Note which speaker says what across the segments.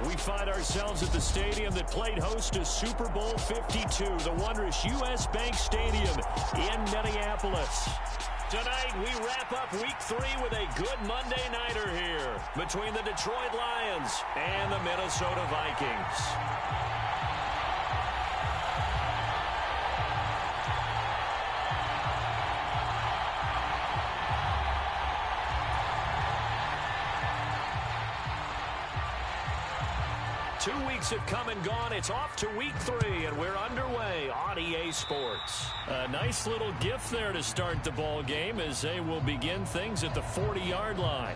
Speaker 1: We find ourselves at the stadium that played host to Super Bowl 52, the wondrous U.S. Bank Stadium in Minneapolis. Tonight, we wrap up Week 3 with a good Monday nighter here between the Detroit Lions and the Minnesota Vikings. 2 weeks have come and gone. It's off to Week 3, and we're underway on EA Sports. A nice little gift there to start the ball game as they will begin things at the 40-yard line.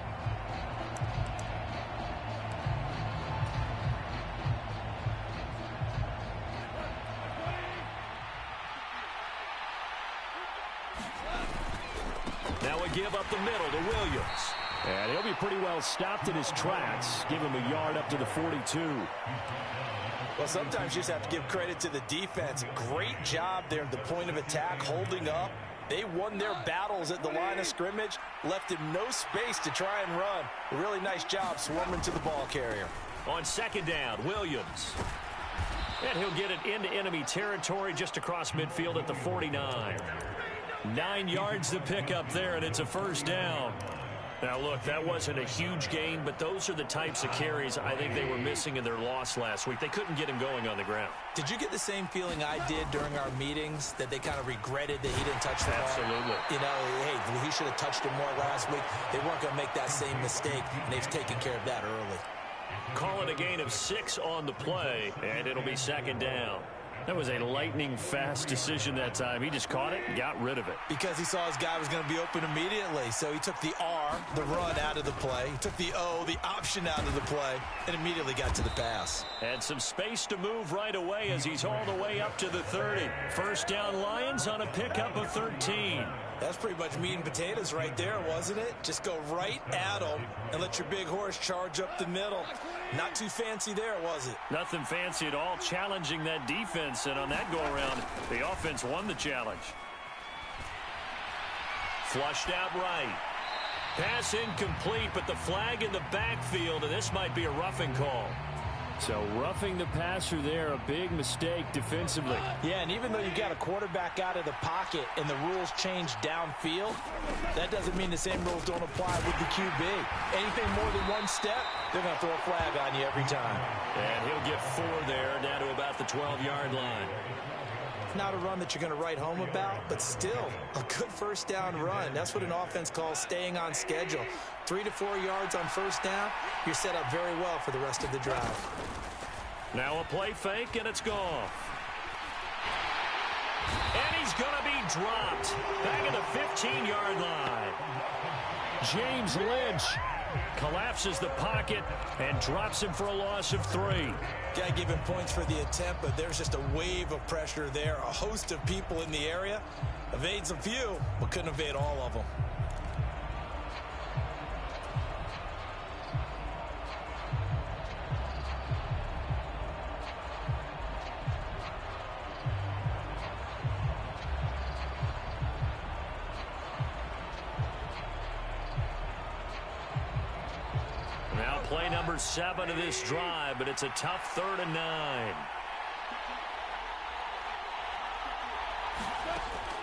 Speaker 1: Now a give up the middle to Williams. And he'll be pretty well stopped in his tracks. Give him a yard up to the 42.
Speaker 2: Well, sometimes you just have to give credit to the defense. Great job there at the point of attack, holding up. They won their battles at the line of scrimmage, left him no space to try and run. A really nice job swarming to the ball carrier.
Speaker 1: On second down, Williams. And he'll get it into enemy territory just across midfield at the 49. 9 yards to pick up there, and it's a first down. Now, look, that wasn't a huge gain, but those are the types of carries I think they were missing in their loss last week. They couldn't get him going on the ground.
Speaker 2: Did you get the same feeling I did during our meetings, that they kind of regretted that he didn't touch the ball?
Speaker 1: Absolutely.
Speaker 2: You know, hey, he should have touched him more last week. They weren't going to make that same mistake, and they've taken care of that early.
Speaker 1: Call it a gain of 6 on the play, and it'll be second down. That was a lightning-fast decision that time. He just caught it and got rid of it.
Speaker 2: Because he saw his guy was going to be open immediately. So he took the R, the run, out of the play. He took the O, the option, out of the play, and immediately got to the pass.
Speaker 1: Had some space to move right away as he's all the way up to the 30. First down Lions on a pickup of 13.
Speaker 2: That's pretty much meat and potatoes right there, wasn't it? Just go right at them and let your big horse charge up the middle. Not too fancy there, was it?
Speaker 1: Nothing fancy at all, challenging that defense. And on that go-around, the offense won the challenge. Flushed out right. Pass incomplete, but the flag in the backfield, and this might be a roughing call. So roughing the passer there, a big mistake defensively.
Speaker 2: Yeah, and even though you got a quarterback out of the pocket and the rules change downfield, that doesn't mean the same rules don't apply with the QB. Anything more than one step, they're going to throw a flag on you every time.
Speaker 1: And he'll get 4 there, down to about the 12-yard line.
Speaker 2: Not a run that you're going to write home about, but still a good first down run. That's what an offense calls staying on schedule. 3 to 4 yards on first down, you're set up very well for the rest of the drive.
Speaker 1: Now a play fake, and it's gone. And he's going to be dropped back at the 15-yard line. James Lynch collapses the pocket and drops him for a loss of 3.
Speaker 2: Got to give him points for the attempt, but there's just a wave of pressure there. A host of people in the area. Evades a few, but couldn't evade all of them.
Speaker 1: Now play number 7 of this drive, but it's a tough 3rd and 9.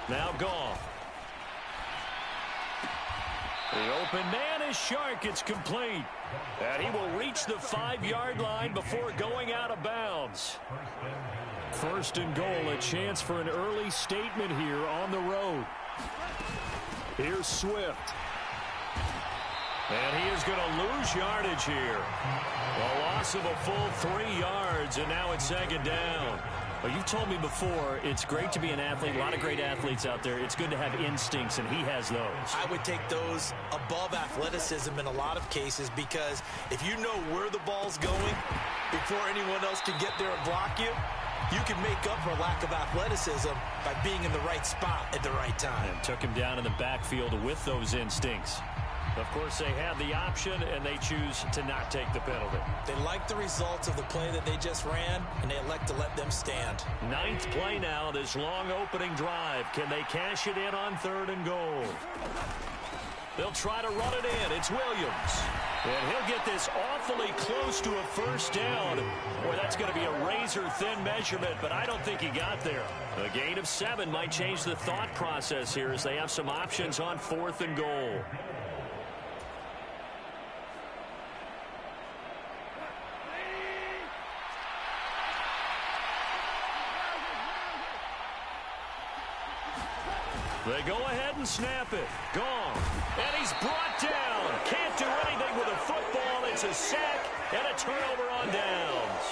Speaker 1: Now Goff. The open man is Shark. It's complete. And he will reach the 5-yard line before going out of bounds. 1st and goal, a chance for an early statement here on the road. Here's Swift. And he is going to lose yardage here. A loss of a full 3 yards, and now it's 2nd down. Well, you've told me before, it's great to be an athlete. A lot of great athletes out there. It's good to have instincts, and he has those.
Speaker 2: I would take those above athleticism in a lot of cases, because if you know where the ball's going before anyone else can get there and block you, you can make up for lack of athleticism by being in the right spot at the right time.
Speaker 1: And took him down in the backfield with those instincts. Of course, they have the option, and they choose to not take the penalty.
Speaker 2: They like the results of the play that they just ran, and they elect to let them stand.
Speaker 1: 9th play now, this long opening drive. Can they cash it in on 3rd and goal? They'll try to run it in. It's Williams. And he'll get this awfully close to a first down. Boy, that's going to be a razor-thin measurement, but I don't think he got there. A gain of 7 might change the thought process here as they have some options on 4th and goal. They go ahead and snap it. Gone. And he's brought down. Can't do anything with a football. It's a sack and a turnover on downs.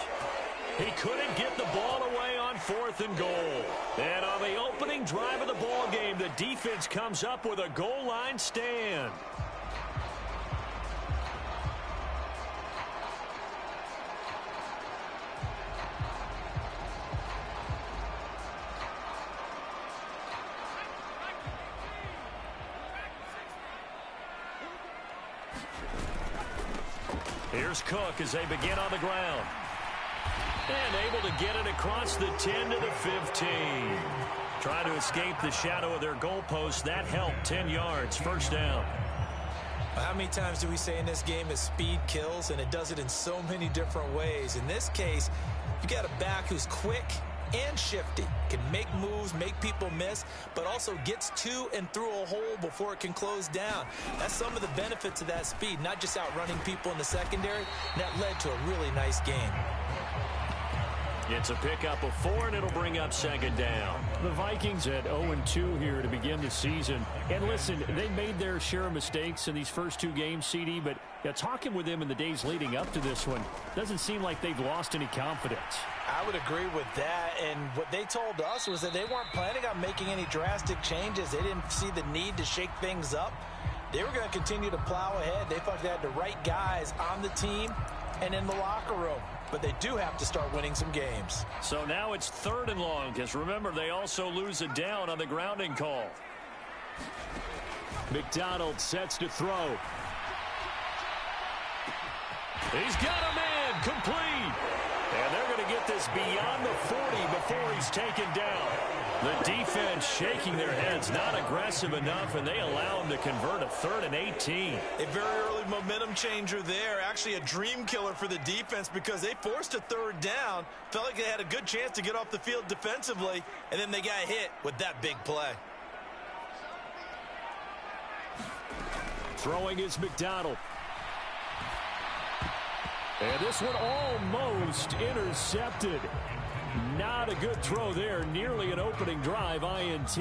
Speaker 1: He couldn't get the ball away on 4th and goal. And on the opening drive of the ball game, the defense comes up with a goal line stand. Here's Cook as they begin on the ground. And able to get it across the 10 to the 15. Trying to escape the shadow of their goalpost. That helped. 10 yards. First down.
Speaker 2: How many times do we say in this game that speed kills, and it does it in so many different ways? In this case, you got a back who's quick and shifty, can make moves, make people miss, but also gets to and through a hole before it can close down. That's some of the benefits of that speed, not just outrunning people in the secondary. That led to a really nice game.
Speaker 1: It's a pickup of 4, and it'll bring up second down. The Vikings at 0-2 here to begin the season. And listen, they made their share of mistakes in these first 2 games, CD, but talking with them in the days leading up to this one, doesn't seem like they've lost any confidence.
Speaker 2: I would agree with that, and what they told us was that they weren't planning on making any drastic changes. They didn't see the need to shake things up. They were going to continue to plow ahead. They thought they had the right guys on the team and in the locker room. But they do have to start winning some games.
Speaker 1: So now it's 3rd and long, because remember, they also lose it down on the grounding call. McDonald sets to throw. He's got a man complete. And they're going to get this beyond the 40 before he's taken down. The defense shaking their heads, not aggressive enough, and they allow him to convert a 3rd and 18.
Speaker 2: A very early momentum changer there. Actually a dream killer for the defense because they forced a 3rd down, felt like they had a good chance to get off the field defensively, and then they got hit with that big play.
Speaker 1: Throwing is McDonald. And this one almost intercepted. Not a good throw there. Nearly an opening drive INT.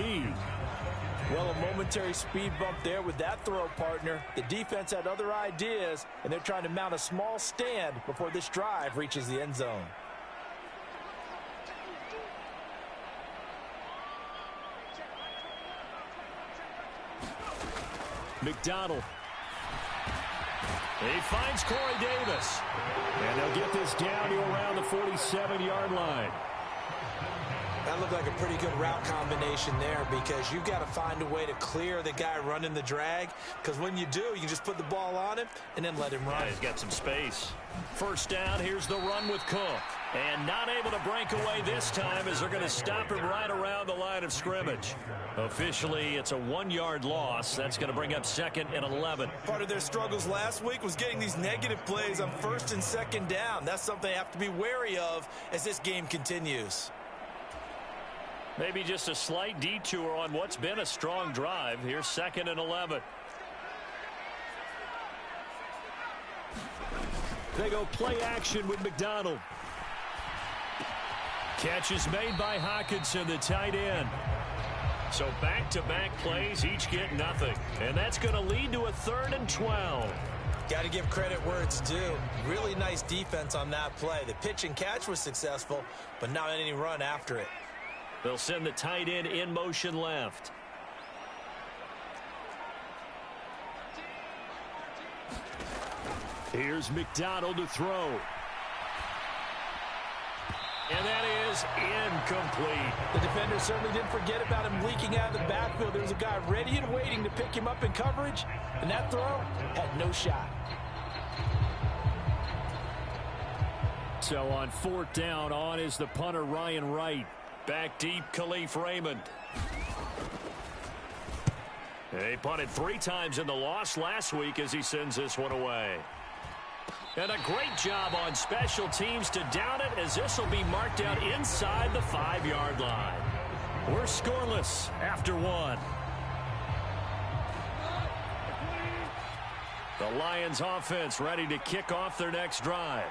Speaker 2: Well, a momentary speed bump there with that throw, partner. The defense had other ideas, and they're trying to mount a small stand before this drive reaches the end zone.
Speaker 1: McDonald. He finds Corey Davis. And they'll get this down to around the 47-yard line.
Speaker 2: That looked like a pretty good route combination there because you've got to find a way to clear the guy running the drag, because when you do, you just put the ball on him and then let him run.
Speaker 1: Yeah, he's got some space. First down, here's the run with Cook. And not able to break away this time as they're going to stop him right around the line of scrimmage. Officially, it's a 1-yard loss. That's going to bring up 2nd and 11.
Speaker 2: Part of their struggles last week was getting these negative plays on 1st and 2nd down. That's something they have to be wary of as this game continues.
Speaker 1: Maybe just a slight detour on what's been a strong drive. Here's 2nd and 11. They go play action with McDonald. Catch is made by Hawkinson, the tight end. So back-to-back plays, each get nothing. And that's going to lead to a 3rd and 12.
Speaker 2: Got to give credit where it's due. Really nice defense on that play. The pitch and catch was successful, but not any run after it.
Speaker 1: They'll send the tight end in motion left. Here's McDonald to throw. And that is incomplete.
Speaker 2: The defender certainly didn't forget about him leaking out of the backfield. There was a guy ready and waiting to pick him up in coverage, and that throw had no shot.
Speaker 1: So on 4th down, on is the punter Ryan Wright. Back deep, Khalif Raymond. They punted 3 times in the loss last week as he sends this one away. And a great job on special teams to down it, as this will be marked out inside the 5-yard line. We're scoreless after one. The Lions offense ready to kick off their next drive.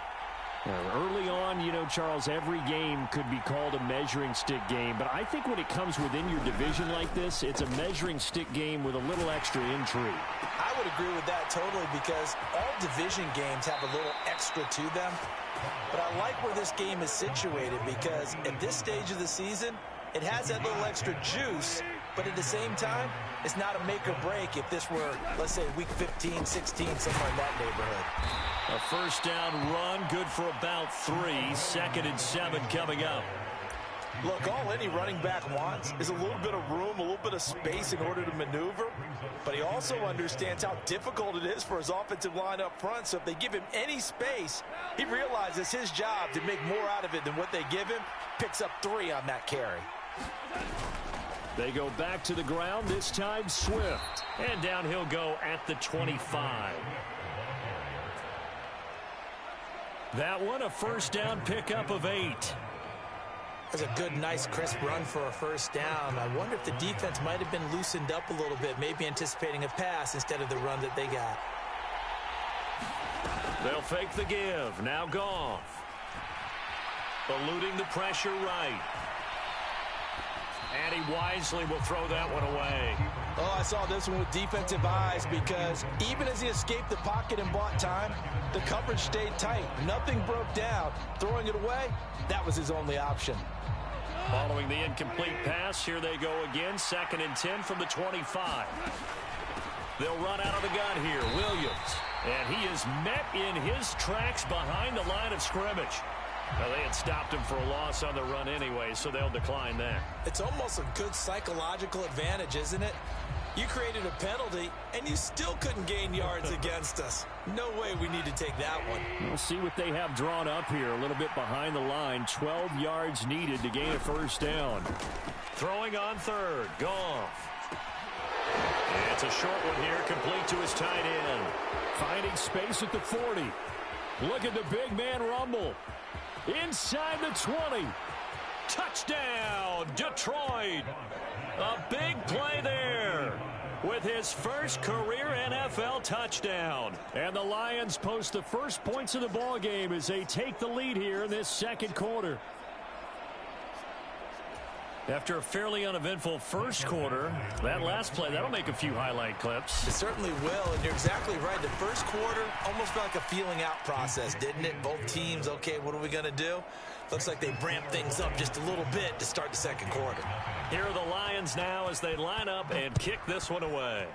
Speaker 1: Early on, you know, Charles, every game could be called a measuring stick game. But I think when it comes within your division like this, it's a measuring stick game with a little extra intrigue.
Speaker 2: I would agree with that totally, because all division games have a little extra to them. But I like where this game is situated, because at this stage of the season, it has that little extra juice. But at the same time, it's not a make or break if this were, let's say, week 15, 16, somewhere in that neighborhood.
Speaker 1: A first down run, good for about 3. 2nd and 7 coming up.
Speaker 2: Look, all any running back wants is a little bit of room, a little bit of space in order to maneuver. But he also understands how difficult it is for his offensive line up front. So if they give him any space, he realizes his job to make more out of it than what they give him. Picks up 3 on that carry.
Speaker 1: They go back to the ground, this time Swift. And down he'll go at the 25. That one, a first down pickup of 8.
Speaker 2: That's a good, nice, crisp run for a first down. I wonder if the defense might have been loosened up a little bit, maybe anticipating a pass instead of the run that they got.
Speaker 1: They'll fake the give. Now Goff. Eluding the pressure right. And he wisely will throw that one away.
Speaker 2: Oh, I saw this one with defensive eyes, because even as he escaped the pocket and bought time, the coverage stayed tight. Nothing broke down. Throwing it away, that was his only option.
Speaker 1: Following the incomplete pass, here they go again. 2nd and 10 from the 25. They'll run out of the gun here. Williams. And he is met in his tracks behind the line of scrimmage. Well, they had stopped him for a loss on the run anyway, so they'll decline that.
Speaker 2: It's almost a good psychological advantage, isn't it? You created a penalty, and you still couldn't gain yards against us. No way we need to take that one.
Speaker 1: We'll see what they have drawn up here. A little bit behind the line. 12 yards needed to gain a first down. Throwing on 3rd. Goff. It's a short one here, complete to his tight end. Finding space at the 40. Look at the big man rumble. Inside the 20. Touchdown, Detroit. A big play there with his first career NFL touchdown. And the Lions post the first points of the ball game as they take the lead here in this 2nd quarter. After a fairly uneventful first quarter, that last play, that'll make a few highlight clips.
Speaker 2: It certainly will, and you're exactly right. The first quarter almost felt like a feeling out process, didn't it? Both teams, okay, what are we going to do? Looks like they ramped things up just a little bit to start the 2nd quarter.
Speaker 1: Here are the Lions now as they line up and kick this one away.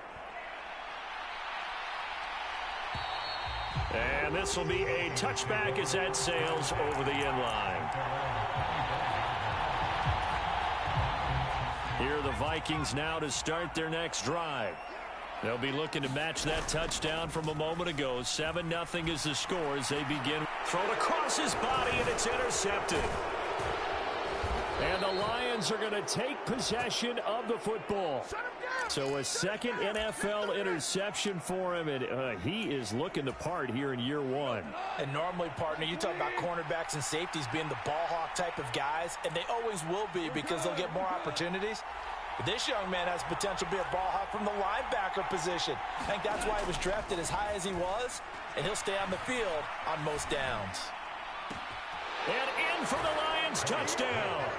Speaker 1: And this will be a touchback as that sails over the end line. Here are the Vikings now to start their next drive. They'll be looking to match that touchdown from a moment ago. 7-0 is the score as they begin. Thrown across his body, and it's intercepted. And the Lions are going to take possession of the football. So a second NFL interception for him, and he is looking the part here in year 1.
Speaker 2: And normally, partner, you talk about cornerbacks and safeties being the ball hawk type of guys, and they always will be because they'll get more opportunities. But this young man has potential to be a ball hawk from the linebacker position. I think that's why he was drafted as high as he was, and he'll stay on the field on most downs.
Speaker 1: And in for the Lions touchdown.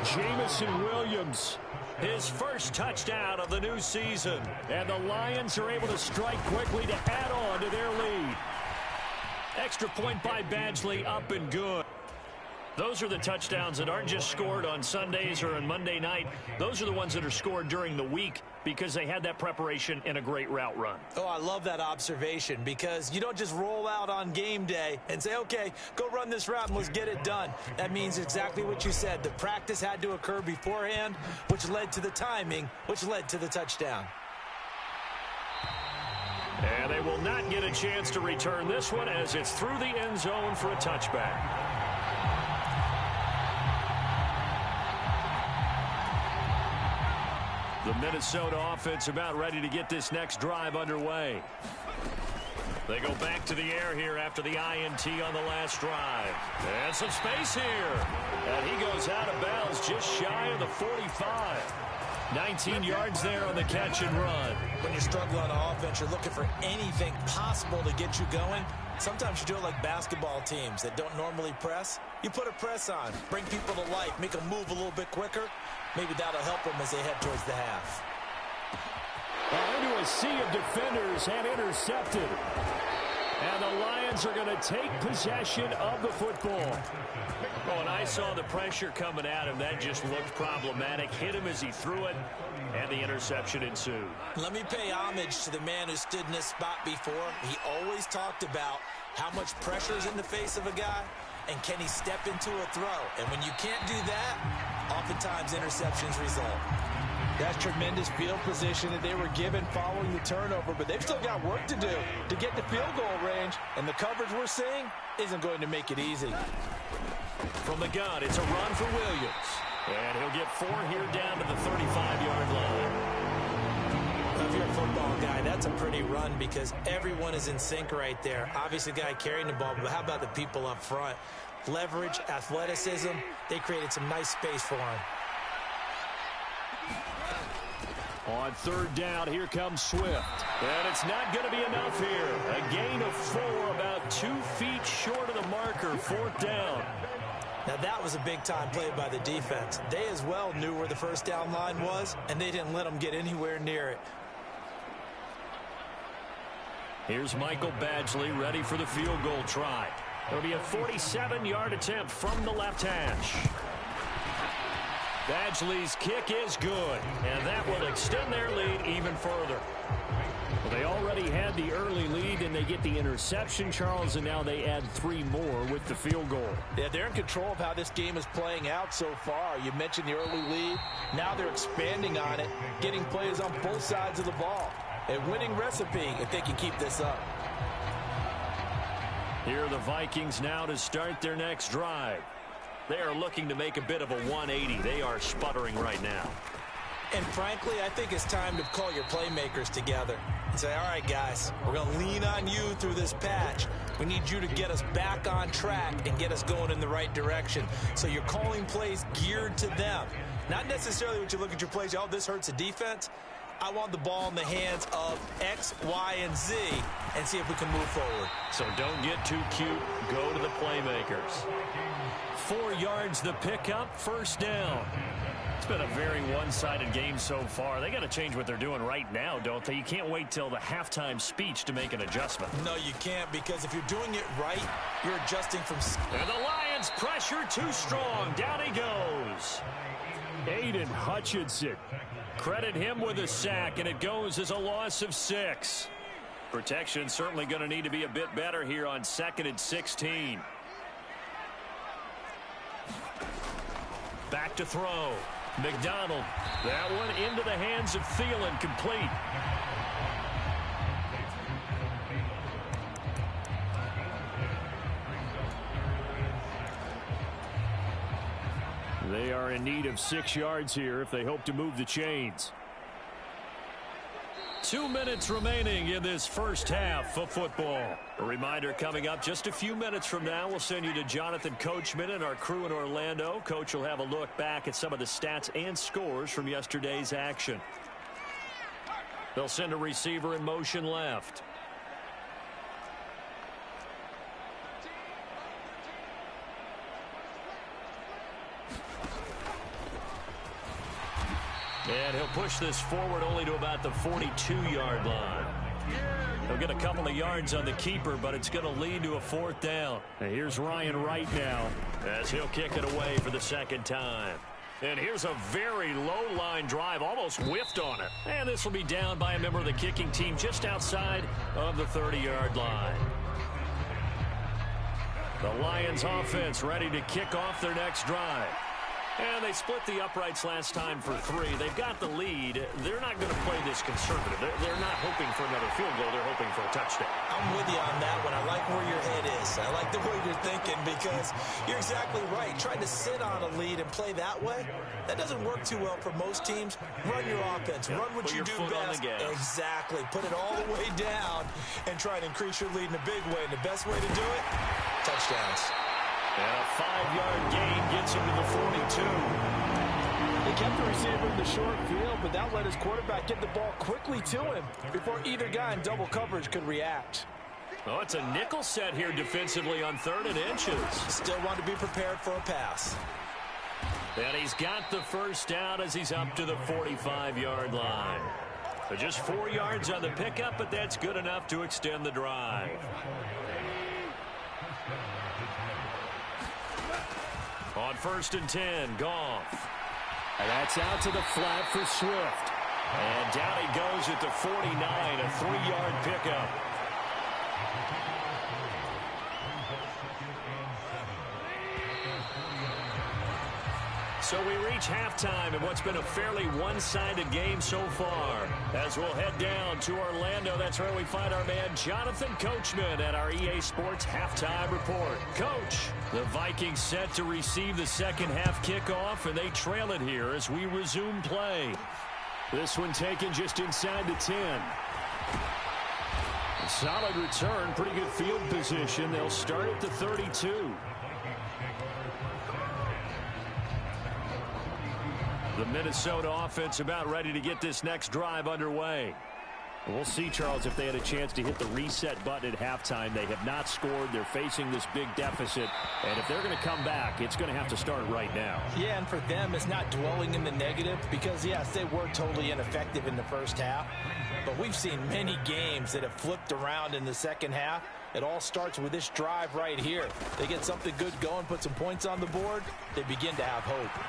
Speaker 1: Jamison Williams, his first touchdown of the new season. And the Lions are able to strike quickly to add on to their lead. Extra point by Badgley, up and good. Those are the touchdowns that aren't just scored on Sundays or on Monday night. Those are the ones that are scored during the week because they had that preparation and a great route run.
Speaker 2: Oh, I love that observation, because you don't just roll out on game day and say, okay, go run this route and let's get it done. That means exactly what you said. The practice had to occur beforehand, which led to the timing, which led to the touchdown.
Speaker 1: And they will not get a chance to return this one as it's through the end zone for a touchback. The Minnesota offense about ready to get this next drive underway. They go back to the air here after the INT on the last drive. And some space here. And he goes out of bounds just shy of the 45. 19 yards there on the catch and run.
Speaker 2: When you're struggling on offense, you're looking for anything possible to get you going. Sometimes you do it like basketball teams that don't normally press. You put a press on, bring people to life, make them move a little bit quicker. Maybe that'll help them as they head towards the half.
Speaker 1: Into a sea of defenders and intercepted. And the Lions are going to take possession of the football. Oh, and I saw the pressure coming at him. That just looked problematic. Hit him as he threw it, and the interception ensued.
Speaker 2: Let me pay homage to the man who stood in this spot before. He always talked about how much pressure is in the face of a guy, and can he step into a throw. And when you can't do that, oftentimes interceptions result. That's tremendous field position that they were given following the turnover, but they've still got work to do to get to field goal range, and the coverage we're seeing isn't going to make it easy.
Speaker 1: From the gun, it's a run for Williams, and he'll get 4 here down to the 35-yard line. If you're a football guy, that's a pretty run because everyone is in sync right there. Obviously, the guy carrying the ball, but how about the people up front? Leverage, athleticism, they created some nice space for him. On third down, here comes Swift. And it's not going to be enough here. A gain of 4, about 2 feet short of the marker, 4th down. Now that was a big-time play by the defense. They as well knew where the first down line was, and they didn't let them get anywhere near it. Here's Michael Badgley ready for the field goal try. It'll be a 47-yard attempt from the left hash. Badgley's kick is good, and that will extend their lead even further. Well, they already had the early lead, and they get the interception, Charles, and now they add 3 more with the field goal.
Speaker 2: Yeah, they're in control of how this game is playing out so far. You mentioned the early lead. Now they're expanding on it, getting plays on both sides of the ball. A winning recipe if they can keep this up. Here are the Vikings now to start their next drive. They are looking to make a bit of a 180. They are sputtering right now. And frankly, I think it's time to call your playmakers together and say, all right, guys, we're going to lean on you through this patch. We need you to get us back on track and get us going in the right direction. So you're calling plays geared to them. Not necessarily when you look at your plays, oh, this hurts the defense. I want the ball in the hands of X, Y, and Z and see if we can move forward. So don't get too cute. Go to the playmakers. 4 yards the pickup, first down. It's been a very one-sided game so far. They got to change what they're doing right now, don't they? You can't wait till the halftime speech to make an adjustment. No, you can't, because if you're doing it right, you're adjusting from... And the Lions pressure too strong. Down he goes. Aiden Hutchinson. Credit him with a sack, and it goes as a loss of 6. Protection certainly going to need to be a bit better here on 2nd and 16. Back to throw. McDonald. That one into the hands of Thielen, complete. They are in need of 6 yards here if they hope to move the chains. 2 minutes remaining in this first half of football. A reminder coming up just a few minutes from now. We'll send you to Jonathan Coachman and our crew in Orlando. Coach will have a look back at some of the stats and scores from yesterday's action. They'll send a receiver in motion left. And he'll push this forward only to about the 42-yard line. He'll get a couple of yards on the keeper, but it's going to lead to a 4th down. And here's Ryan Wright now as he'll kick it away for the 2nd time. And here's a very low line drive, almost whiffed on it. And this will be down by a member of the kicking team just outside of the 30-yard line. The Lions offense ready to kick off their next drive. And they split the uprights last time for 3. They've got the lead. They're not going to play this conservative. They're not hoping for another field goal. They're hoping for a touchdown. I'm with you on that one. I like where your head is. Yes, I like the way you're thinking because you're exactly right. Trying to sit on a lead and play that way, that doesn't work too well for most teams. Run your offense. Run what you do best. Exactly. Put it all the way down and try to increase your lead in a big way. And the best way to do it, touchdowns.
Speaker 1: And a 5-yard gain gets him to the 42.
Speaker 2: He kept the receiver in the short field, but that let his quarterback get the ball quickly to him before either guy in double coverage could react.
Speaker 1: Oh, it's a nickel set here defensively on 3rd and inches.
Speaker 2: Still want to be prepared for a pass.
Speaker 1: And he's got the first down as he's up to the 45-yard line. So just 4 yards on the pickup, but that's good enough to extend the drive. On 1st and 10, Goff. And that's out to the flat for Swift. And down he goes at the 49, a 3-yard pickup. So we reach halftime in what's been a fairly one-sided game so far. As we'll head down to Orlando, that's where we find our man Jonathan Coachman at our EA Sports Halftime Report. Coach, the Vikings set to receive the second half kickoff, and they trail it here as we resume play. This one taken just inside the 10. A solid return, pretty good field position. They'll start at the 32. The Minnesota offense about ready to get this next drive underway. We'll see, Charles, if they had a chance to hit the reset button at halftime. They have not scored. They're facing this big deficit. And if they're going to come back, it's going to have to start right now.
Speaker 2: Yeah, and for them, it's not dwelling in the negative because, yes, they were totally ineffective in the first half. But we've seen many games that have flipped around in the second half. It all starts with this drive right here. They get something good going, put some points on the board, they begin to have hope.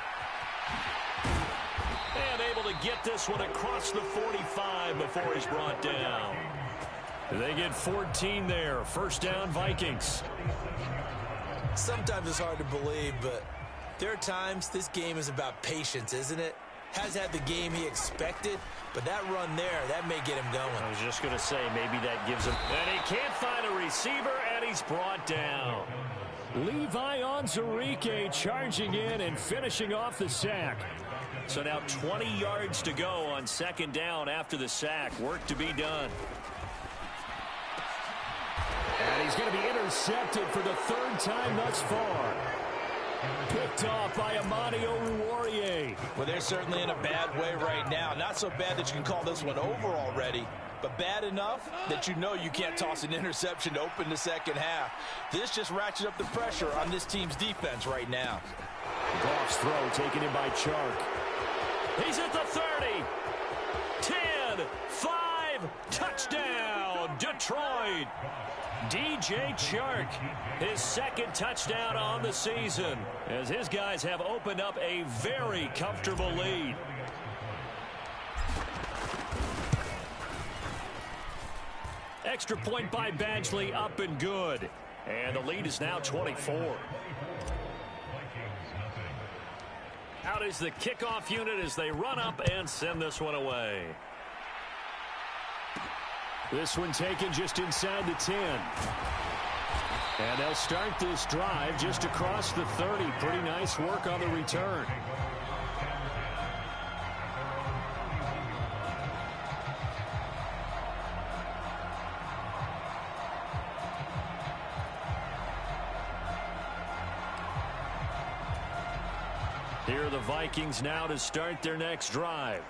Speaker 1: And able to get this one across the 45 before he's brought down. They get 14 there. First down, Vikings.
Speaker 2: Sometimes it's hard to believe, but there are times this game is about patience, isn't it? Has had the game he expected, but that run there, that may get him going.
Speaker 1: I was just going to say, maybe that gives him. And he can't find a receiver, and he's brought down. Levi Onwuzurike charging in and finishing off the sack. So now 20 yards to go on second down after the sack. Work to be done. And he's going to be intercepted for the 3rd time thus far. Picked off by Amani Oruwariye.
Speaker 2: Well, they're certainly in a bad way right now. Not so bad that you can call this one over already, but bad enough that you know you can't toss an interception to open the second half. This just ratchets up the pressure on this team's defense right now.
Speaker 1: Goff's throw taken in by Chark. He's at the 30. 10, 5, touchdown, Detroit. DJ Chark, his 2nd touchdown on the season, as his guys have opened up a very comfortable lead. Extra point by Badgley, up and good. And the lead is now 24. Out is the kickoff unit as they run up and send this one away. This one taken just inside the 10. And they'll start this drive just across the 30. Pretty nice work on the return. Here are the Vikings now to start their next drive.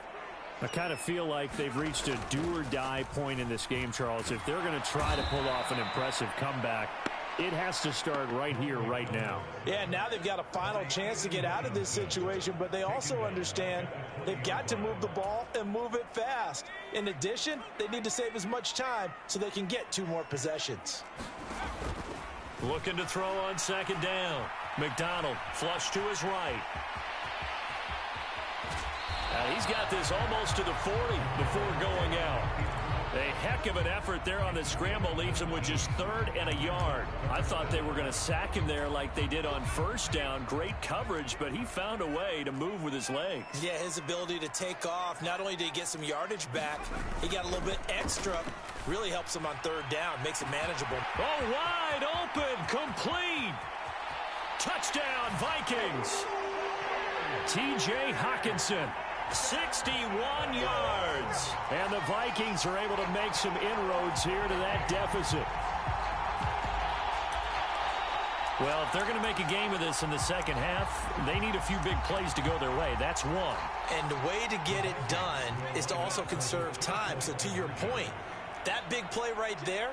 Speaker 1: I kind of feel like they've reached a do-or-die point in this game, Charles. If they're going to try to pull off an impressive comeback, it has to start right here, right now.
Speaker 2: Yeah, now they've got a final chance to get out of this situation, but they also understand they've got to move the ball and move it fast. In addition, they need to save as much time so they can get 2 more possessions.
Speaker 1: Looking to throw on second down. McDonald flush to his right. He's got this almost to the 40 before going out. A heck of an effort there on the scramble leaves him with just 3rd and a yard. I thought they were going to sack him there like they did on 1st down. Great coverage, but he found a way to move with his legs.
Speaker 2: Yeah, his ability to take off. Not only did he get some yardage back, he got a little bit extra. Really helps him on 3rd down, makes it manageable.
Speaker 1: Oh, wide open, complete. Touchdown, Vikings. T.J. Hockenson. 61 yards. And the Vikings are able to make some inroads here to that deficit. Well, if they're going to make a game of this in the second half, they need a few big plays to go their way. That's one.
Speaker 2: And the way to get it done is to also conserve time. So to your point, that big play right there,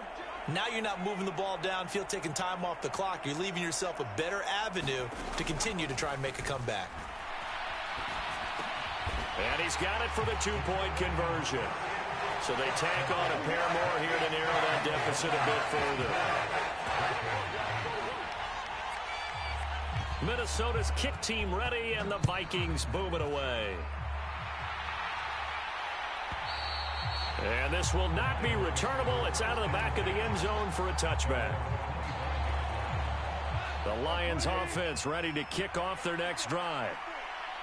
Speaker 2: now you're not moving the ball downfield, taking time off the clock. You're leaving yourself a better avenue to continue to try and make a comeback.
Speaker 1: And he's got it for the 2-point conversion. So they tack on a pair more here to narrow that deficit a bit further. Minnesota's kick team ready, and the Vikings boom it away. And this will not be returnable. It's out of the back of the end zone for a touchback. The Lions offense ready to kick off their next drive.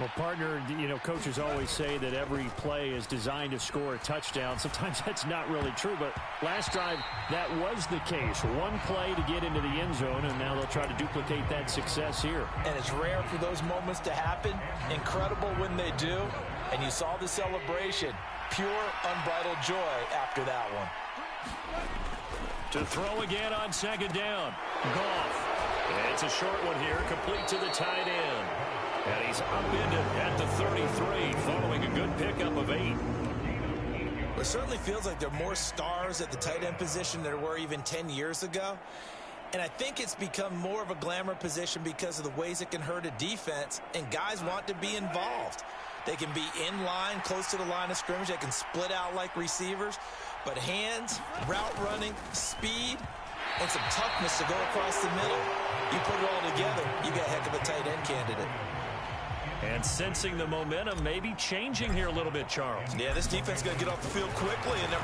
Speaker 1: Well, partner, coaches always say that every play is designed to score a touchdown. Sometimes that's not really true, but last drive, that was the case. One play to get into the end zone, and now they'll try to duplicate that success here.
Speaker 2: And it's rare for those moments to happen. Incredible when they do. And you saw the celebration. Pure, unbridled joy after that one.
Speaker 1: To throw again on 2nd down. Goff. It's a short one here, complete to the tight end. And he's upended at the 33, following a good pickup of 8.
Speaker 2: It certainly feels like there are more stars at the tight end position than there were even 10 years ago. And I think it's become more of a glamour position because of the ways it can hurt a defense, and guys want to be involved. They can be in line, close to the line of scrimmage. They can split out like receivers. But hands, route running, speed, and some toughness to go across the middle, you put it all together, you got a heck of a tight end candidate.
Speaker 1: And sensing the momentum maybe changing here a little bit, Charles.
Speaker 2: Yeah, this defense is going to get off the field quickly. And
Speaker 1: a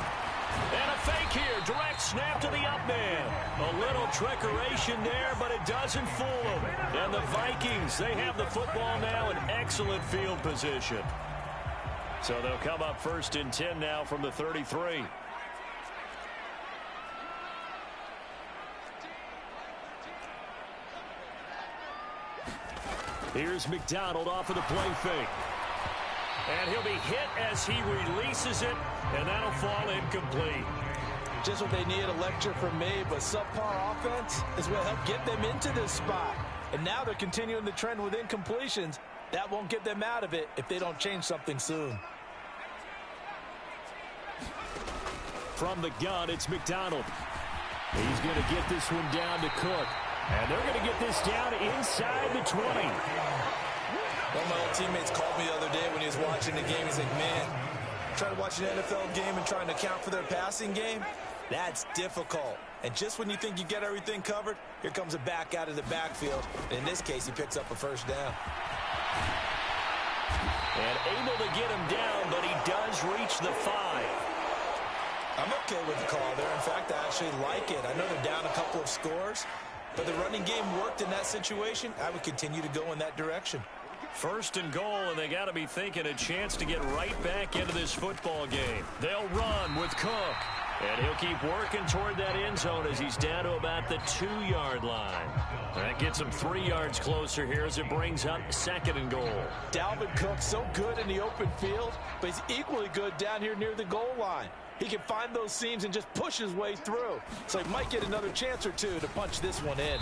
Speaker 1: fake here. Direct snap to the up man. A little trickeration there, but it doesn't fool them. And the Vikings, they have the football now in excellent field position. So they'll come up 1st and 10 now from the 33. Here's McDonald off of the play fake. And he'll be hit as he releases it, and that'll fall incomplete.
Speaker 2: Just what they need, a lecture from me, but subpar offense is what helped get them into this spot. And now they're continuing the trend with incompletions. That won't get them out of it if they don't change something soon.
Speaker 1: From the gun, it's McDonald. He's going to get this one down to Cook. And they're going to get this down inside the 20.
Speaker 2: One of my old teammates called me the other day when he was watching the game. He's like, man, trying to watch an NFL game and trying to account for their passing game, that's difficult. And just when you think you get everything covered, here comes a back out of the backfield. And in this case, he picks up a 1st down.
Speaker 1: And able to get him down, but he does reach the 5.
Speaker 2: I'm okay with the call there. In fact, I actually like it. I know they're down a couple of scores, but the running game worked in that situation. I would continue to go in that direction.
Speaker 1: 1st and goal, and they got to be thinking a chance to get right back into this football game. They'll run with Cook, and he'll keep working toward that end zone as he's down to about the 2-yard line. That gets him 3 yards closer here as it brings up 2nd and goal.
Speaker 2: Dalvin Cook so good in the open field, but he's equally good down here near the goal line. He can find those seams and just push his way through. So he might get another chance or two to punch this one in.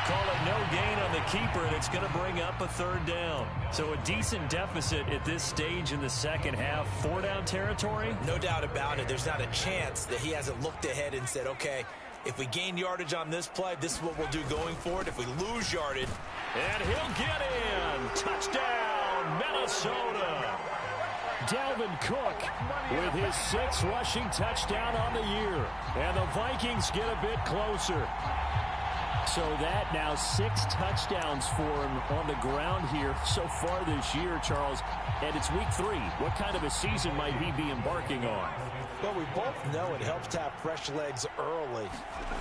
Speaker 1: Call it no gain on the keeper, and it's going to bring up a 3rd down. So a decent deficit at this stage in the second half. 4-down territory?
Speaker 2: No doubt about it. There's not a chance that he hasn't looked ahead and said, okay, if we gain yardage on this play, this is what we'll do going forward. If we lose yardage.
Speaker 1: And he'll get in. Touchdown, Minnesota. Dalvin Cook with his 6th rushing touchdown on the year. And the Vikings get a bit closer. So that now 6 touchdowns for him on the ground here so far this year, Charles. And it's week 3. What kind of a season might he be embarking on?
Speaker 2: Well, we both know it helps to have fresh legs early.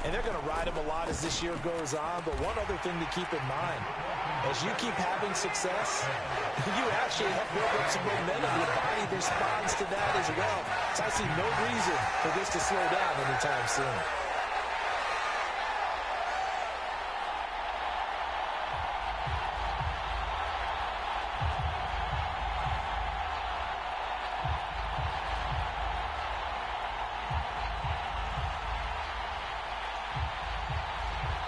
Speaker 2: And they're going to ride him a lot as this year goes on. But one other thing to keep in mind, as you keep having success, you actually help build up some momentum. Your body responds to that as well. So I see no reason for this to slow down anytime soon.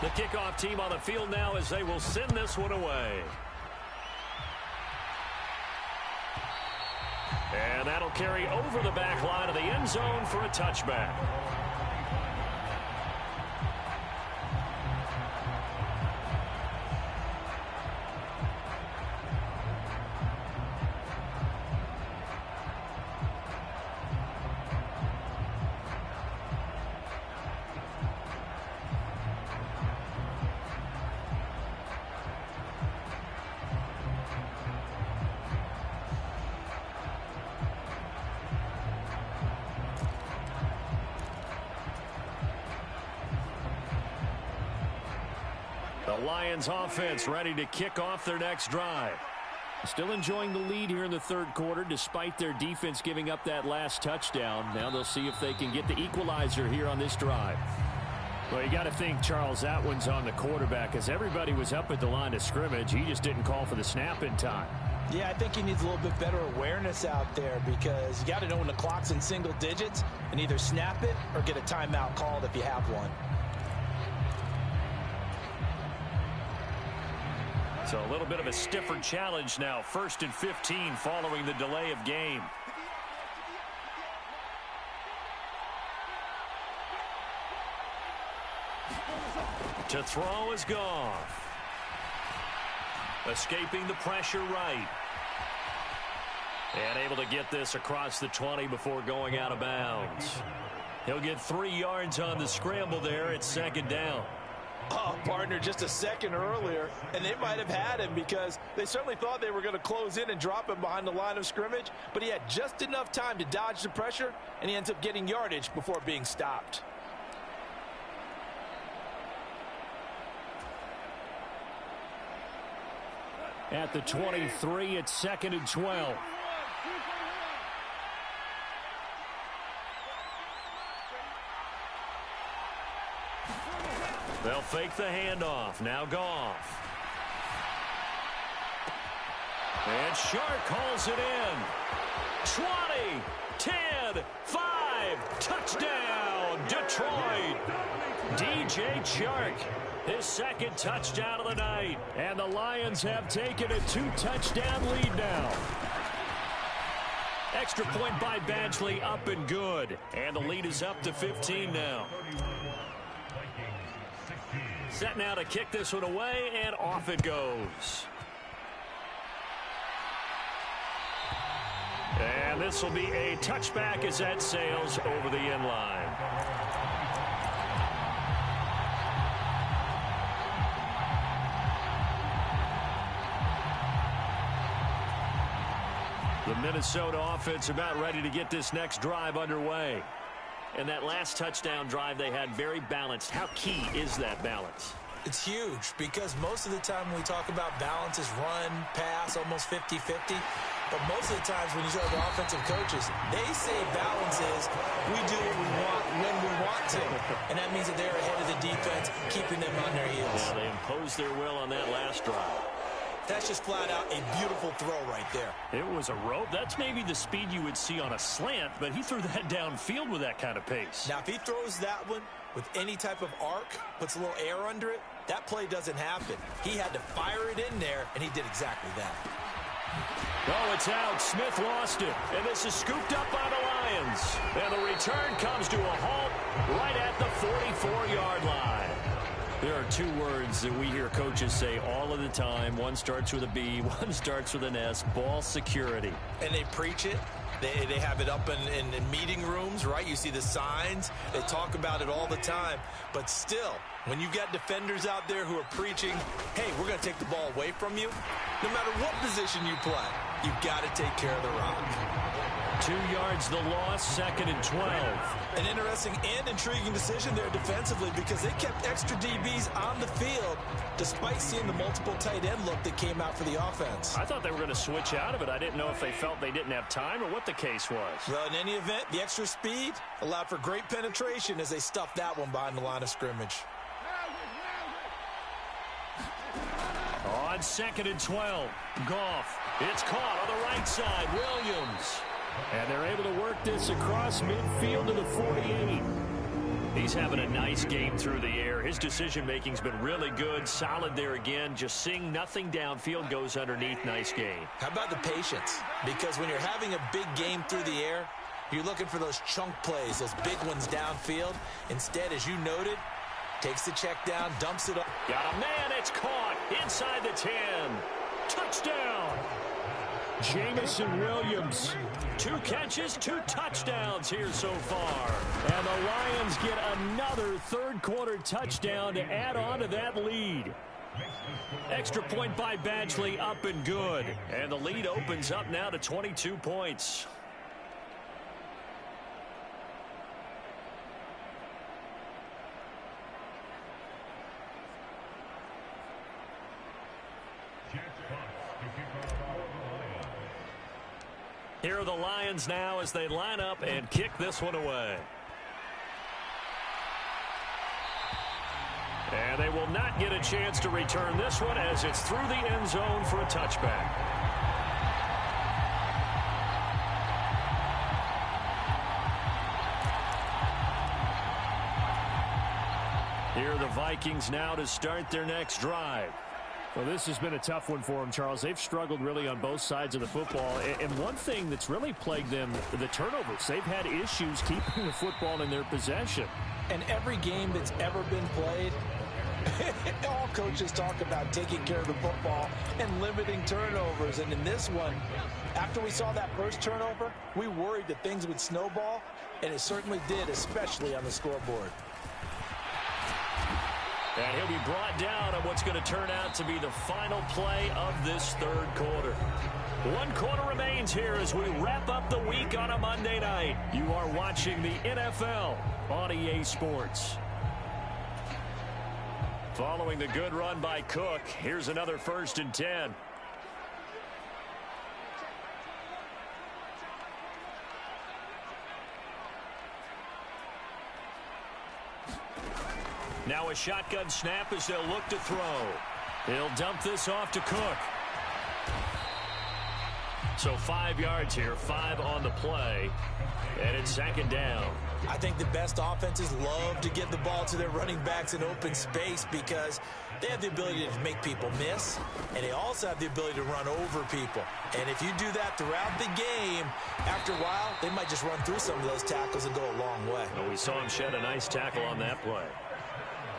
Speaker 1: The kickoff team on the field now as they will send this one away. And that'll carry over the back line of the end zone for a touchback. The Lions offense ready to kick off their next drive. Still enjoying the lead here in the third quarter despite their defense giving up that last touchdown. Now they'll see if they can get the equalizer here on this drive. Well, you got to think, Charles, that one's on the quarterback as everybody was up at the line of scrimmage. He just didn't call for the snap in time.
Speaker 2: Yeah, I think he needs a little bit better awareness out there because you got to know when the clock's in single digits and either snap it or get a timeout called if you have one.
Speaker 1: So a little bit of a stiffer challenge now. 1st and 15 following the delay of game. To throw is Goff. Escaping the pressure right. And able to get this across the 20 before going out of bounds. He'll get 3 yards on the scramble there. It's 2nd down.
Speaker 2: Oh, partner, just a second earlier, and they might have had him because they certainly thought they were going to close in and drop him behind the line of scrimmage, but he had just enough time to dodge the pressure, and he ends up getting yardage before being stopped.
Speaker 1: At the 23, it's 2nd and 12. They'll fake the handoff. Now Goff. And Shark calls it in. 20, 10, 5, touchdown, Detroit. DJ Chark, his 2nd touchdown of the night. And the Lions have taken a 2-touchdown lead now. Extra point by Badgley, up and good. And the lead is up to 15 now. Set now to kick this one away, and off it goes. And this will be a touchback as that sails over the end line. The Minnesota offense about ready to get this next drive underway. And that last touchdown drive they had very balanced. How key is that balance?
Speaker 2: It's huge because most of the time when we talk about balance is run, pass, almost 50-50. But most of the times when you talk to offensive coaches, they say balance is we do what we want when we want to. And that means that they're ahead of the defense, keeping them on their heels.
Speaker 1: Yeah, they imposed their will on that last drive.
Speaker 2: That's just flat out a beautiful throw right there.
Speaker 1: It was a rope. That's maybe the speed you would see on a slant, but he threw that downfield with that kind of pace.
Speaker 2: Now, if he throws that one with any type of arc, puts a little air under it, that play doesn't happen. He had to fire it in there, and he did exactly that.
Speaker 1: Oh, it's out. Smith lost it. And this is scooped up by the Lions. And the return comes to a halt right at the 44-yard line. There are 2 words that we hear coaches say all of the time. One starts with a B, one starts with an S. Ball security.
Speaker 2: And they preach it, They have it up in meeting rooms, right? You see the signs. They talk about it all the time. But still, when you've got defenders out there who are preaching, hey, we're going to take the ball away from you, no matter what position you play, you've got to take care of the rock.
Speaker 1: 2 yards the loss, 2nd and 12.
Speaker 2: An interesting and intriguing decision there defensively because they kept extra DBs on the field despite seeing the multiple tight end look that came out for the offense.
Speaker 1: I thought they were going to switch out of it. I didn't know if they felt they didn't have time or what the case was.
Speaker 2: Well, in any event, the extra speed allowed for great penetration as they stuffed that one behind the line of scrimmage.
Speaker 1: On 2nd and 12, Goff. It's caught on the right side, Williams. And they're able to work this across midfield to the 48. He's having a nice game through the air. His decision-making's been really good, solid there again. Just seeing nothing downfield goes underneath. Nice game.
Speaker 2: How about the patience? Because when you're having a big game through the air, you're looking for those chunk plays, those big ones downfield. Instead, as you noted, takes the check down, dumps it up.
Speaker 1: Got a man, it's caught inside the 10. Touchdown. Jamison Williams. 2 catches, 2 touchdowns here so far. And the Lions get another third-quarter touchdown to add on to that lead. Extra point by Badgley, up and good. And the lead opens up now to 22 points. Here are the Lions now as they line up and kick this one away. And they will not get a chance to return this one as it's through the end zone for a touchback. Here are the Vikings now to start their next drive.
Speaker 3: Well, this has been a tough one for them, Charles. They've struggled really on both sides of the football. And one thing that's really plagued them, the turnovers. They've had issues keeping the football in their possession.
Speaker 2: And every game that's ever been played, all coaches talk about taking care of the football and limiting turnovers. And in this one, after we saw that first turnover, we worried that things would snowball, and it certainly did, especially on the scoreboard.
Speaker 1: And he'll be brought down on what's going to turn out to be the final play of this third quarter. 1 quarter remains here as we wrap up the week on a Monday night. You are watching the NFL on EA Sports. Following the good run by Cook, here's another 1st and 10. Now a shotgun snap as they'll look to throw. He'll dump this off to Cook. So 5 yards here, 5 on the play, and it's 2nd down.
Speaker 2: I think the best offenses love to get the ball to their running backs in open space because they have the ability to make people miss, and they also have the ability to run over people. And if you do that throughout the game, after a while, they might just run through some of those tackles and go a long way.
Speaker 1: Well, we saw him shed a nice tackle on that play.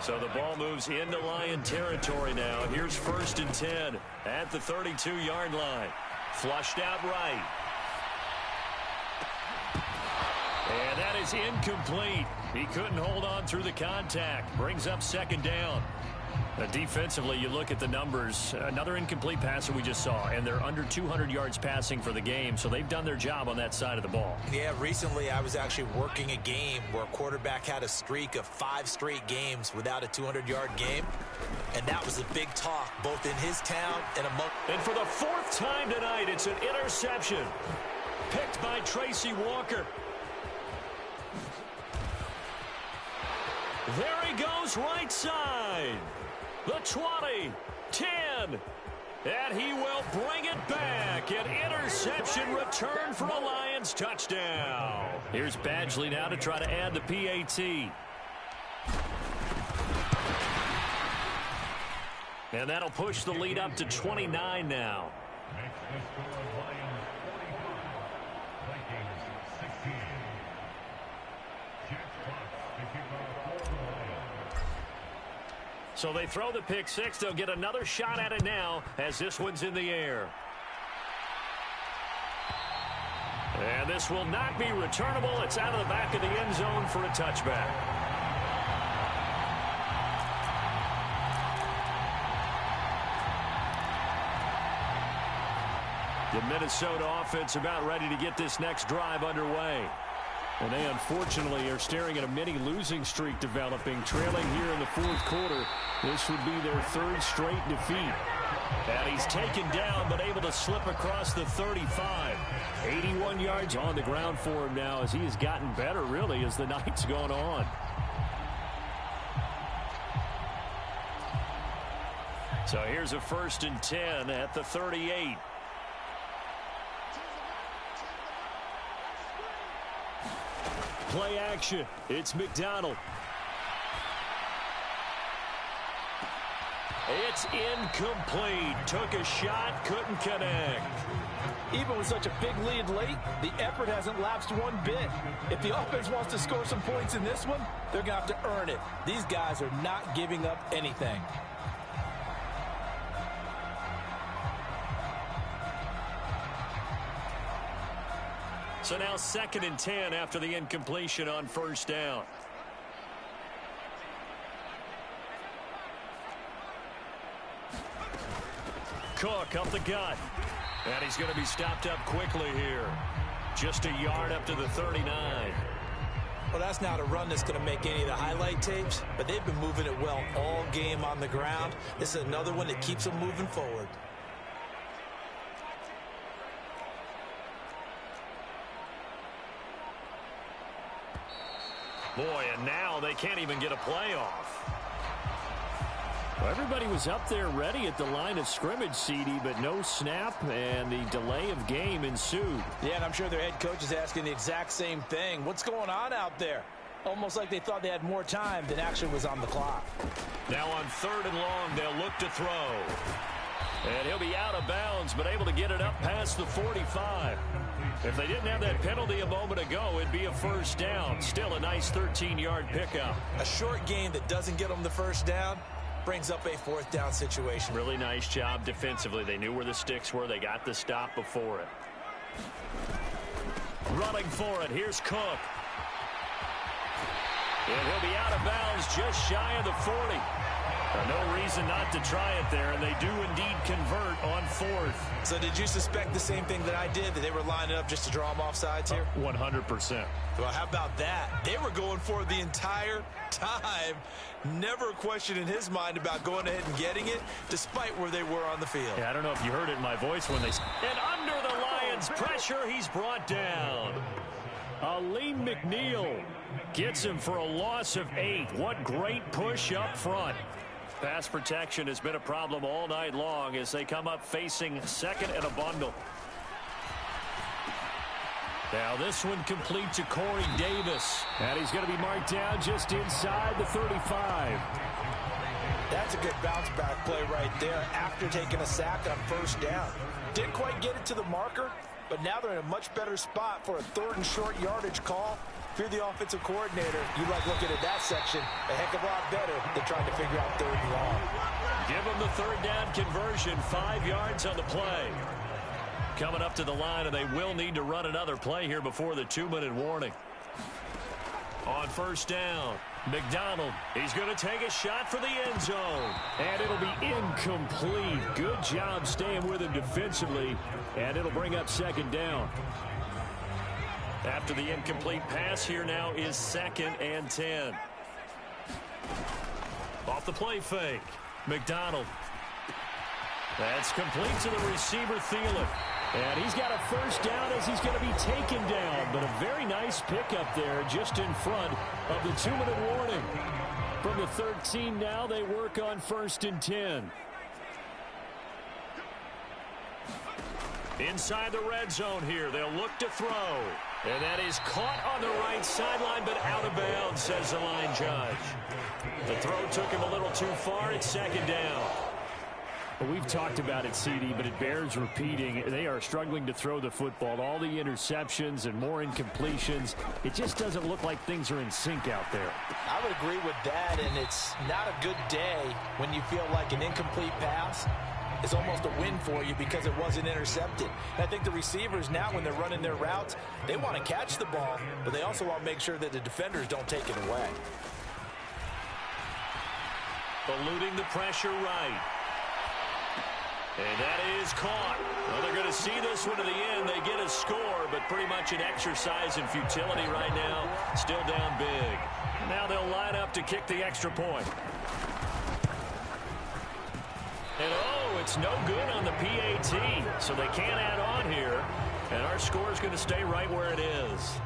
Speaker 1: So the ball moves into Lion territory now. Here's 1st and 10 at the 32-yard line. Flushed out right. And that is incomplete. He couldn't hold on through the contact. Brings up 2nd down. Defensively, you look at the numbers. Another incomplete pass that we just saw, and they're under 200 yards passing for the game, so they've done their job on that side of the ball.
Speaker 2: Yeah, recently I was actually working a game where a quarterback had a streak of 5 straight games without a 200-yard game, and that was a big talk both in his town and among...
Speaker 1: And for the 4th time tonight, it's an interception. Picked by Tracy Walker. There he goes, right side. The 20, 10, and he will bring it back. An interception return for a Lions touchdown. Here's Badgley now to try to add the PAT. And that'll push the lead up to 29 now. So they throw the pick 6. They'll get another shot at it now as this one's in the air. And And this will not be returnable. It's out of the back of the end zone for a touchback. The Minnesota offense about ready to get this next drive underway. And they unfortunately are staring at a mini losing streak developing, trailing here in the fourth quarter. This would be their third straight defeat. And he's taken down but able to slip across the 35. 81 yards on the ground for him now as he has gotten better really as the night's gone on. So here's a 1st and 10 at the 38. Play action. It's McDonald. It's incomplete. Took a shot, couldn't connect.
Speaker 2: Even with such a big lead late, the effort hasn't lapsed one bit. If the offense wants to score some points in this one, they're going to have to earn it. These guys are not giving up anything.
Speaker 1: So now 2nd and 10 after the incompletion on 1st down. Cook up the gut. And he's going to be stopped up quickly here. Just a yard up to the 39.
Speaker 2: Well, that's not a run that's going to make any of the highlight tapes, but they've been moving it well all game on the ground. This is another one that keeps them moving forward.
Speaker 1: Boy, and now they can't even get a play off.
Speaker 3: Well, everybody was up there ready at the line of scrimmage, CD, but no snap, and the delay of game ensued.
Speaker 2: Yeah, and I'm sure their head coach is asking the exact same thing. What's going on out there? Almost like they thought they had more time than actually was on the clock.
Speaker 1: Now on 3rd and long, they'll look to throw. And he'll be out of bounds, but able to get it up past the 45. If they didn't have that penalty a moment ago, it'd be a 1st down. Still a nice 13-yard pickup.
Speaker 2: A short game that doesn't get them the 1st down brings up a 4th down situation.
Speaker 1: Really nice job defensively. They knew where the sticks were. They got the stop before it. Running for it. Here's Cook. And he'll be out of bounds just shy of the 40. No reason not to try it there, and they do indeed convert on 4th.
Speaker 2: So did you suspect the same thing that I did, that they were lining up just to draw them off sides here?
Speaker 1: 100%.
Speaker 2: Well, how about that? They were going for it the entire time. Never a question in his mind about going ahead and getting it, despite where they were on the field.
Speaker 1: Yeah, I don't know if you heard it in my voice when they... And under the Lions' pressure, he's brought down. Aleem McNeil gets him for a loss of 8. What great push up front. Pass protection has been a problem all night long as they come up facing 2nd and a bundle. Now this one complete to Corey Davis. And he's going to be marked down just inside the 35.
Speaker 2: That's a good bounce back play right there after taking a sack on 1st down. Didn't quite get it to the marker, but now they're in a much better spot for a 3rd and short yardage call. If you're the offensive coordinator, you like looking at that section a heck of a lot better than trying to figure out 3rd and long.
Speaker 1: Give them the 3rd down conversion. 5 yards on the play. Coming up to the line, and they will need to run another play here before the 2-minute warning. On 1st down, McDonald. He's going to take a shot for the end zone. And it'll be incomplete. Good job staying with him defensively. And it'll bring up 2nd down. After the incomplete pass, here now is 2nd and 10. Off the play fake. McDonald. That's complete to the receiver, Thielen. And he's got a 1st down as he's going to be taken down. But a very nice pickup there just in front of the 2-minute warning. From the 13 now, they work on 1st and 10. Inside the red zone here, they'll look to throw. And that is caught on the right sideline, but out of bounds, says the line judge. The throw took him a little too far. It's 2nd down.
Speaker 3: Well, we've talked about it, CD, but it bears repeating. They are struggling to throw the football. All the interceptions and more incompletions. It just doesn't look like things are in sync out there.
Speaker 2: I would agree with that, and it's not a good day when you feel like an incomplete pass is almost a win for you because it wasn't intercepted. And I think the receivers now, when they're running their routes, they want to catch the ball, but they also want to make sure that the defenders don't take it away.
Speaker 1: Eluding the pressure right. And that is caught. Well, they're going to see this one to the end. They get a score, but pretty much an exercise in futility right now. Still down big. Now they'll line up to kick the extra point. And, oh, it's no good on the PAT, so they can't add on here. And our score is going to stay right where it is.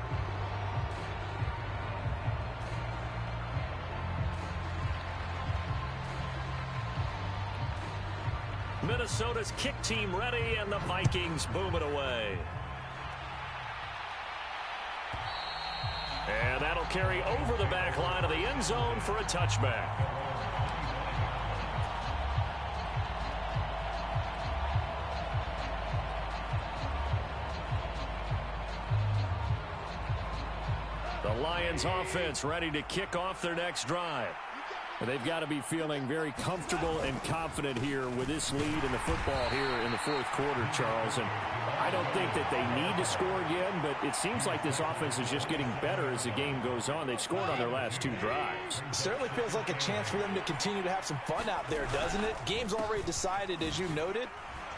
Speaker 1: Minnesota's kick team ready, and the Vikings boom it away. And that'll carry over the back line of the end zone for a touchback. The Lions offense ready to kick off their next drive. They've got to be feeling very comfortable and confident here with this lead in the football here in the fourth quarter, Charles. And I don't think that they need to score again, but it seems like this offense is just getting better as the game goes on. They've scored on their last 2 drives.
Speaker 2: It certainly feels like a chance for them to continue to have some fun out there, doesn't it? Game's already decided, as you noted.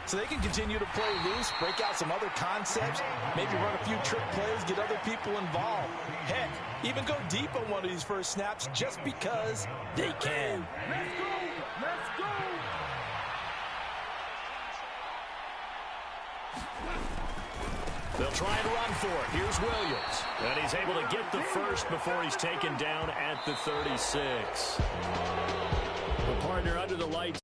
Speaker 2: So they can continue to play loose, break out some other concepts, maybe run a few trick plays, get other people involved. Heck, even go deep on one of these first snaps just because they can.
Speaker 4: Let's go! Let's go!
Speaker 1: They'll try and run for it. Here's Williams. And he's able to get the first before he's taken down at the 36.
Speaker 3: The partner under the lights.